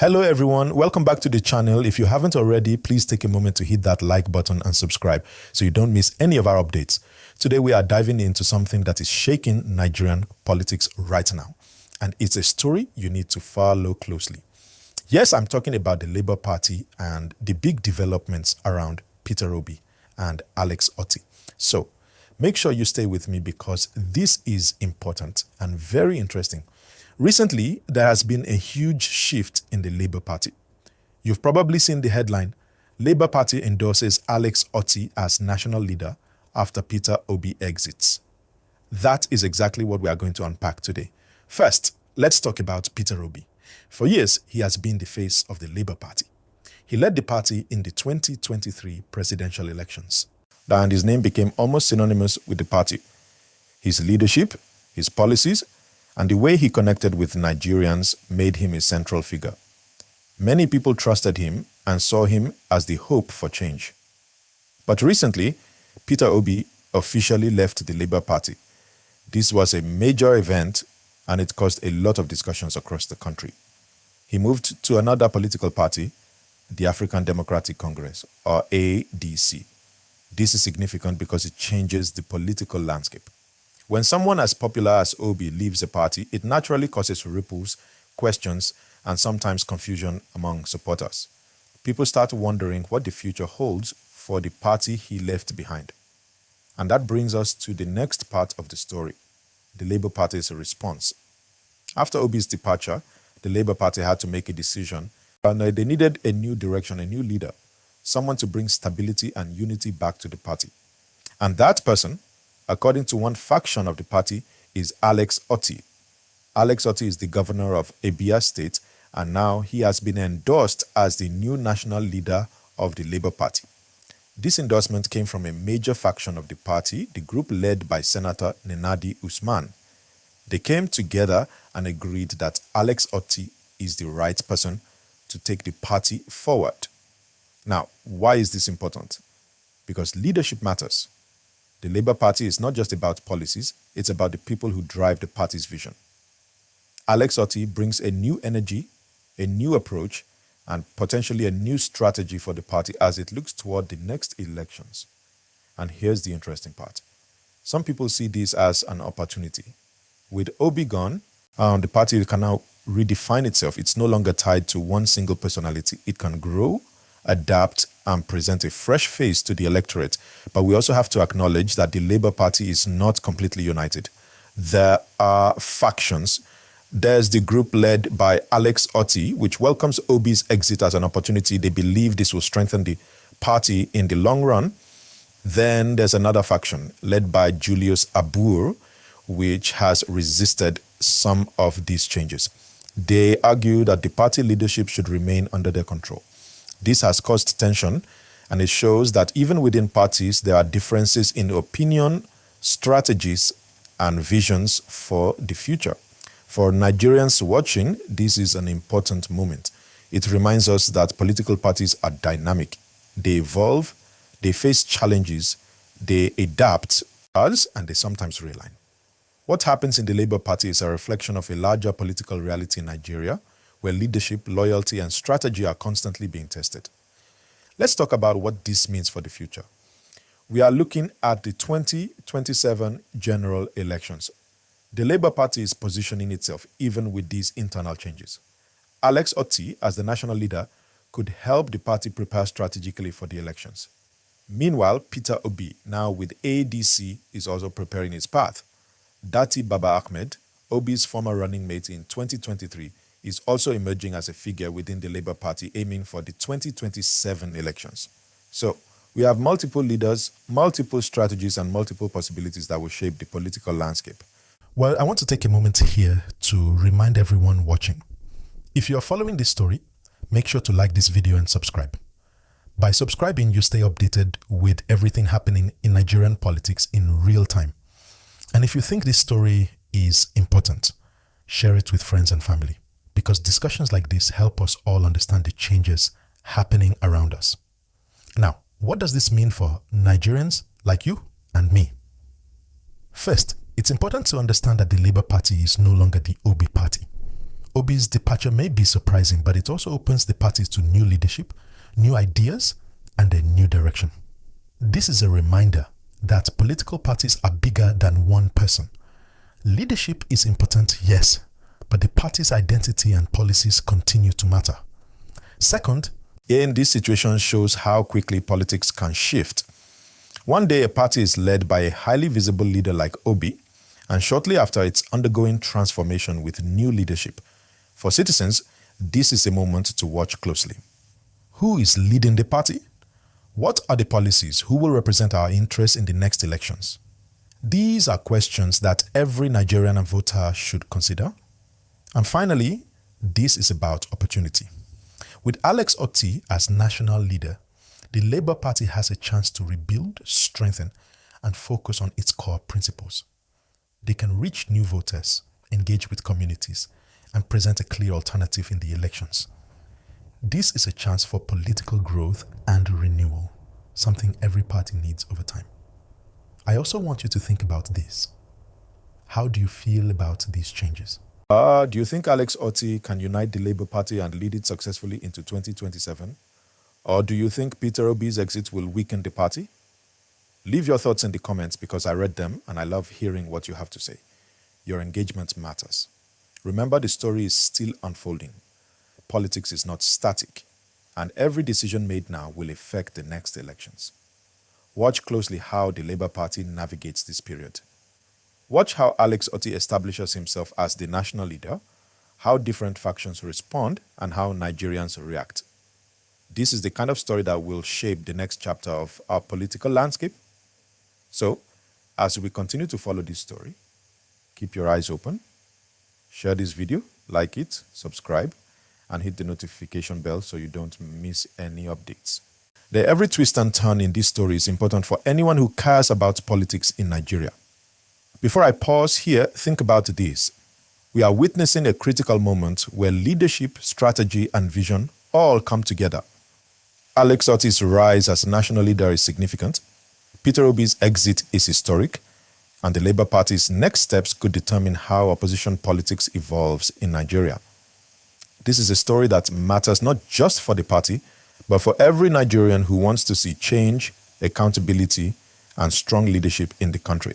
Hello everyone, welcome back to the channel. If you haven't already, please take a moment to hit that like button and subscribe so you don't miss any of our updates. Today we are diving into something that is shaking Nigerian politics right now. And it's a story you need to follow closely. Yes, I'm talking about the Labour Party and the big developments around Peter Obi and Alex Otti. So make sure you stay with me because this is important and very interesting. Recently, there has been a huge shift in the Labour Party. You've probably seen the headline, Labour Party endorses Alex Otti as national leader after Peter Obi exits. That is exactly what we are going to unpack today. First, let's talk about Peter Obi. For years, he has been the face of the Labour Party. He led the party in the 2023 presidential elections, and his name became almost synonymous with the party. His leadership, his policies, and the way he connected with Nigerians made him a central figure. Many people trusted him and saw him as the hope for change. But recently, Peter Obi officially left the Labour Party. This was a major event and it caused a lot of discussions across the country. He moved to another political party, the African Democratic Congress, or ADC. This is significant because it changes the political landscape. When someone as popular as Obi leaves a party, it naturally causes ripples, questions, and sometimes confusion among supporters. People start wondering what the future holds for the party he left behind. And that brings us to the next part of the story, the Labour Party's response. After Obi's departure, the Labour Party had to make a decision, and they needed a new direction, a new leader, someone to bring stability and unity back to the party. And that person, according to one faction of the party, is Alex Otti. Alex Otti is the governor of Abia State, and now he has been endorsed as the new national leader of the Labour Party. This endorsement came from a major faction of the party, the group led by Senator Nenadi Usman. They came together and agreed that Alex Otti is the right person to take the party forward. Now, why is this important? Because leadership matters. The Labour Party is not just about policies, it's about the people who drive the party's vision. Alex Otti brings a new energy, a new approach, and potentially a new strategy for the party as it looks toward the next elections. And here's the interesting part. Some people see this as an opportunity. With Obi gone, the party can now redefine itself. It's no longer tied to one single personality. It can grow, adapt, and present a fresh face to the electorate. But we also have to acknowledge that the Labour Party is not completely united. There are factions. There's the group led by Alex Otti, which welcomes Obi's exit as an opportunity. They believe this will strengthen the party in the long run. Then there's another faction led by Julius Abur, which has resisted some of these changes. They argue that the party leadership should remain under their control. This has caused tension, and it shows that even within parties, there are differences in opinion, strategies, and visions for the future. For Nigerians watching, this is an important moment. It reminds us that political parties are dynamic. They evolve, they face challenges, they adapt, and they sometimes realign. What happens in the Labour Party is a reflection of a larger political reality in Nigeria, where leadership, loyalty, and strategy are constantly being tested. Let's talk about what this means for the future. We are looking at the 2027 general elections. The Labour Party is positioning itself even with these internal changes. Alex Otti, as the national leader, could help the party prepare strategically for the elections. Meanwhile, Peter Obi, now with ADC, is also preparing his path. Dati Baba Ahmed, Obi's former running mate in 2023, is also emerging as a figure within the Labour Party aiming for the 2027 elections. So, we have multiple leaders, multiple strategies, and multiple possibilities that will shape the political landscape. Well, I want to take a moment here to remind everyone watching. If you are following this story, make sure to like this video and subscribe. By subscribing, you stay updated with everything happening in Nigerian politics in real time. And if you think this story is important, share it with friends and family, because discussions like this help us all understand the changes happening around us. Now, what does this mean for Nigerians like you and me? First, it's important to understand that the Labour Party is no longer the Obi party. Obi's departure may be surprising, but it also opens the party to new leadership, new ideas, and a new direction. This is a reminder that political parties are bigger than one person. Leadership is important, yes, but the party's identity and policies continue to matter. Second, in this situation shows how quickly politics can shift. One day a party is led by a highly visible leader like Obi, and shortly after it's undergoing transformation with new leadership. For citizens, this is a moment to watch closely. Who is leading the party? What are the policies? Who will represent our interests in the next elections? These are questions that every Nigerian voter should consider. And finally, this is about opportunity. With Alex Otti as national leader, the Labour Party has a chance to rebuild, strengthen, and focus on its core principles. They can reach new voters, engage with communities, and present a clear alternative in the elections. This is a chance for political growth and renewal, something every party needs over time. I also want you to think about this. How do you feel about these changes? Do you think Alex Otti can unite the Labour Party and lead it successfully into 2027? Or do you think Peter Obi's exit will weaken the party? Leave your thoughts in the comments because I read them and I love hearing what you have to say. Your engagement matters. Remember, the story is still unfolding. Politics is not static, and every decision made now will affect the next elections. Watch closely how the Labour Party navigates this period. Watch how Alex Otti establishes himself as the national leader, how different factions respond, and how Nigerians react. This is the kind of story that will shape the next chapter of our political landscape. So, as we continue to follow this story, keep your eyes open, share this video, like it, subscribe, and hit the notification bell so you don't miss any updates. Every twist and turn in this story is important for anyone who cares about politics in Nigeria. Before I pause here, think about this. We are witnessing a critical moment where leadership, strategy, and vision all come together. Alex Otti's rise as national leader is significant. Peter Obi's exit is historic, and the Labour Party's next steps could determine how opposition politics evolves in Nigeria. This is a story that matters not just for the party, but for every Nigerian who wants to see change, accountability, and strong leadership in the country.